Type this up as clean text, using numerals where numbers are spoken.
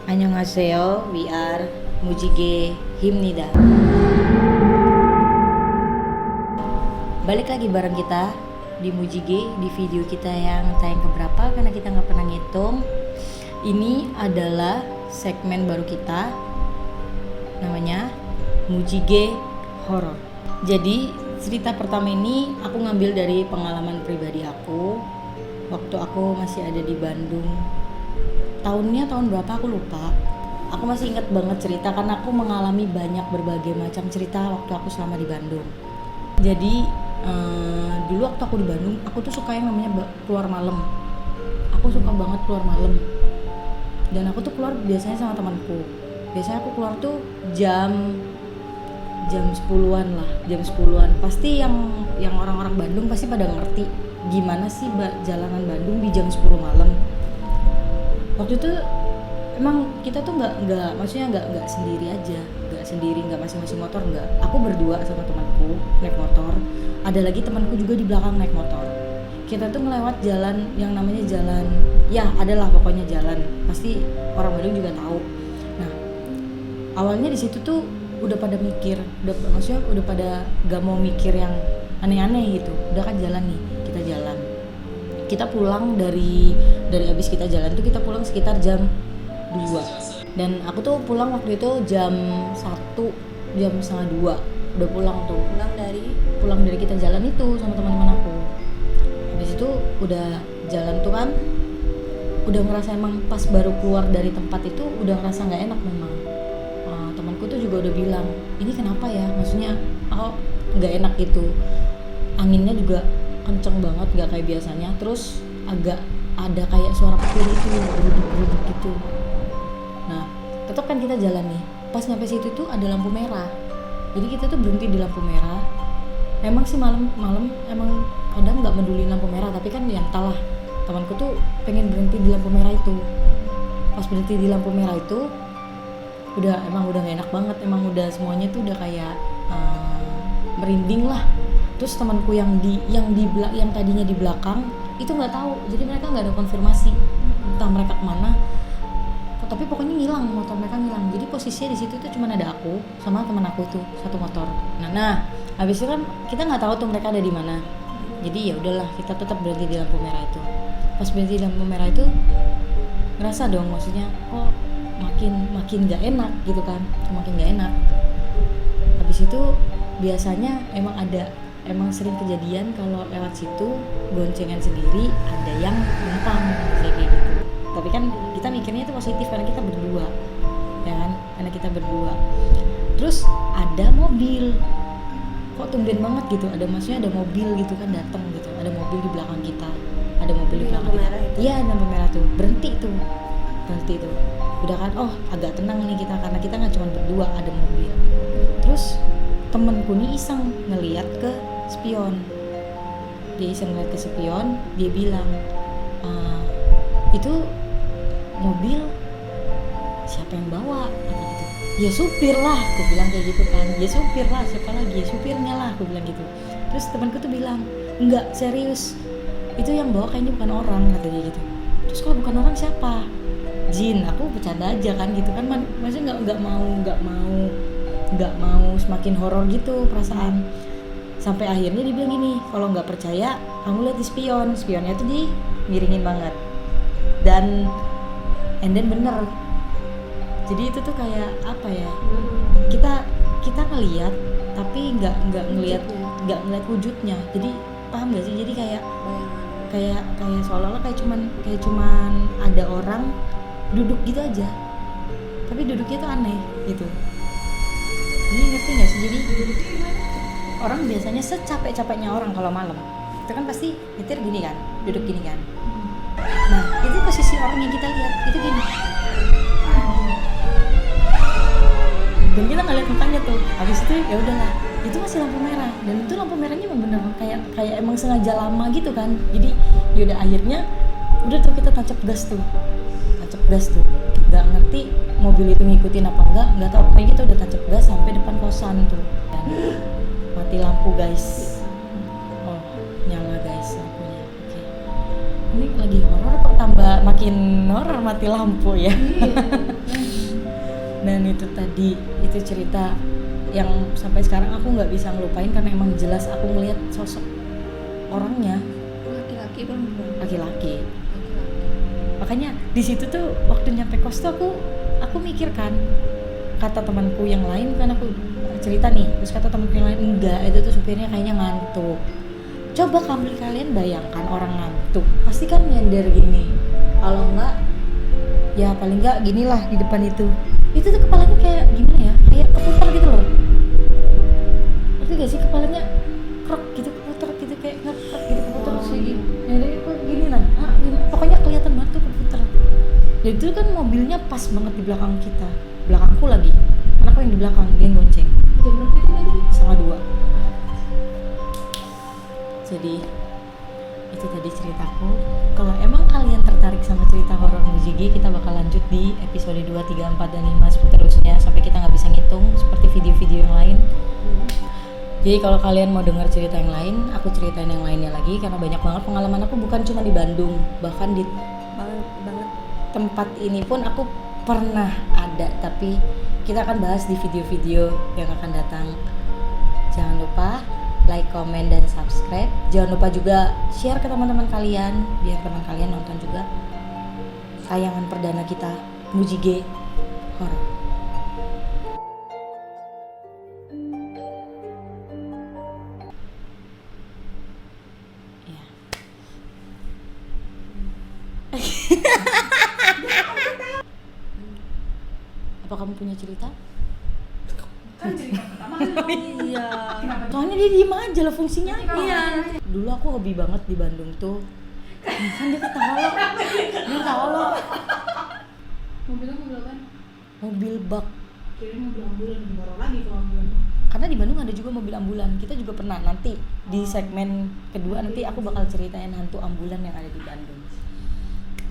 Annyeonghaseyo, we are Mujige Himnida. Balik lagi bareng kita di Mujige, di video kita yang tayang keberapa karena kita nggak pernah ngitung. Ini adalah segmen baru kita, namanya Mujige Horror. Jadi cerita pertama ini aku ngambil dari pengalaman pribadi aku waktu aku masih ada di Bandung. Tahunnya tahun berapa aku lupa. Aku masih ingat banget cerita karena aku mengalami banyak berbagai macam cerita waktu aku selama di Bandung. Jadi dulu waktu aku di Bandung, aku tuh suka yang namanya keluar malam. Aku suka banget keluar malam. Dan aku tuh keluar biasanya sama temanku. Biasanya aku keluar tuh jam 10-an lah, jam 10-an. Pasti yang orang-orang Bandung pasti pada ngerti gimana sih jalanan Bandung di jam 10 malam. Waktu itu emang kita tuh nggak maksudnya nggak sendiri aja, nggak sendiri, nggak masing-masing motor, nggak. Aku berdua sama temanku naik motor, ada lagi temanku juga di belakang naik motor. Kita tuh melewat jalan yang namanya jalan, ya adalah pokoknya jalan, pasti orang Bandung juga tahu. Nah awalnya di situ tuh udah pada mikir, maksudnya udah pada gak mau mikir yang aneh-aneh gitu. Udah kan jalan nih, kita jalan. Kita pulang dari abis kita jalan tuh kita pulang sekitar jam 2. Dan aku tuh pulang waktu itu jam 1, jam setengah 2 udah pulang tuh. Pulang dari kita jalan itu sama teman-teman aku. Habis itu udah jalan tuh kan, udah ngerasa emang pas baru keluar dari tempat itu udah ngerasa nggak enak memang. Temanku tuh juga udah bilang, ini kenapa ya? Maksudnya nggak enak gitu. Anginnya juga kenceng banget, nggak kayak biasanya. Terus agak ada kayak suara petir itu, geruduk-geruduk gitu. Nah, tetap kan kita jalan nih. Pas nyampe situ tuh ada lampu merah. Jadi kita tuh berhenti di lampu merah. Emang sih malam emang kadang nggak peduli lampu merah, tapi kan ya entahlah. Temanku tuh pengen berhenti di lampu merah itu. Pas berhenti di lampu merah itu, udah nggak enak banget. Emang udah semuanya tuh udah kayak merinding lah. Terus temanku yang tadinya di belakang itu nggak tahu, jadi mereka nggak ada konfirmasi entah mereka kemana, tapi pokoknya ngilang, motor mereka ngilang. Jadi posisinya di situ tuh cuma ada aku sama teman aku tuh satu motor. Nah habis itu kan kita nggak tahu tuh mereka ada di mana. Jadi ya udahlah, kita tetap berhenti di lampu merah itu. Pas berhenti di lampu merah itu ngerasa dong, maksudnya kok makin nggak enak gitu kan, makin nggak enak. Habis itu biasanya emang sering kejadian kalau lewat situ goncengan sendiri ada yang numpang kayak gitu. Tapi kan kita mikirnya itu positif karena kita berdua, ya kan? Karena kita berdua. Terus ada mobil, kok tumben banget gitu. Maksudnya ada mobil gitu kan datang gitu. Ada mobil di belakang kita. Ada mobil di belakang kita. Iya, lampu merah tuh. Berhenti tuh. Udah kan, agak tenang nih kita karena kita nggak cuma berdua, ada mobil. Terus temenku nih iseng ngeliat ke spion. Dia bilang, itu mobil siapa yang bawa? Kata gitu. Ya supir lah, aku bilang kayak gitu kan. Ya supir lah, siapa lagi? Ya supirnya lah, aku bilang gitu. Terus temanku tuh bilang, enggak, serius, itu yang bawa kayaknya bukan orang, kata dia gitu. Terus kalau bukan orang siapa? Jin. Aku bercanda aja kan gitu kan, maksudnya nggak mau semakin horor gitu perasaan. Sampai akhirnya dia bilang gini, kalau nggak percaya kamu lihat di spionnya tuh miringin banget. Dan bener. Jadi itu tuh kayak apa ya, kita ngelihat tapi nggak ngelihat wujudnya. Jadi paham nggak sih? Jadi kayak seolah-olah kayak cuman ada orang duduk gitu aja, tapi duduknya tuh aneh gitu. Jadi ngerti nggak sih? Jadi orang biasanya secapek-capeknya orang kalau malam itu kan pasti nyetir gini kan, duduk gini kan. Nah itu posisi orang yang kita lihat itu gini, dan kita nggak lihat mukanya tuh. Habis itu ya udahlah, itu masih lampu merah, dan itu lampu merahnya emang bener kayak emang sengaja lama gitu kan. Jadi yaudah akhirnya udah tuh kita tancap gas tuh, nggak ngerti mobil itu ngikutin apa nggak tahu, pokoknya kita udah tancap gas sampai depan kosan tuh. Dan mati lampu guys, nyala guys lampunya. Oke. Ini lagi horor kok tambah makin horor mati lampu ya. Dan itu tadi, itu cerita yang sampai sekarang aku nggak bisa ngelupain karena emang jelas aku ngelihat sosok orangnya. Laki-laki perempuan? Laki-laki. Makanya di situ tuh waktu nyampe kos tuh aku mikir kan, kata temanku yang lain kan aku cerita nih, terus kata temanku yang lain enggak, itu tuh supirnya kayaknya ngantuk. Coba kalian bayangkan orang ngantuk pasti kan nyender gini, kalau enggak ya paling enggak gini lah di depan itu tuh kepalanya kayak gimana ya, kayak keputar gitu loh, ngerti gak sih, kepalanya krok gitu, keputar gitu, kayak ngekrok gitu, keputar sih gini, jadi kok gini lah, gini. Pokoknya kelihatan banget tuh keputar. Dan itu kan mobilnya pas banget di belakang kita, belakangku lagi, karena aku yang di belakang, dia yang gonceng. Jam berapa itu tadi? 1:30. Jadi itu tadi ceritaku. Kalau emang kalian tertarik sama cerita horor Mujige, kita bakal lanjut di episode 2, 3, 4, dan 5 seterusnya sampai kita nggak bisa ngitung seperti video-video yang lain. Jadi kalau kalian mau dengar cerita yang lain, aku ceritain yang lainnya lagi karena banyak banget pengalaman aku, bukan cuma di Bandung, bahkan di banget tempat ini pun aku pernah ada, tapi kita akan bahas di video-video yang akan datang. Jangan lupa like, comment, dan subscribe. Jangan lupa juga share ke teman-teman kalian biar teman kalian nonton juga tayangan perdana kita, Mujige Horror. Ya. Apa kamu punya cerita? kan cerita pertama kan iya. Soalnya dia diem aja lah fungsinya. Iya. Dulu aku hobi banget di Bandung tuh. Kan dia ketawa lo. Mobilnya mobil apa? Mobil bak. Kirain mobil ambulan, lebih horor lagi kalau ambulan. Karena di Bandung ada juga mobil ambulan. Kita juga pernah, nanti di segmen kedua nanti aku bakal ceritain hantu ambulan yang ada di Bandung.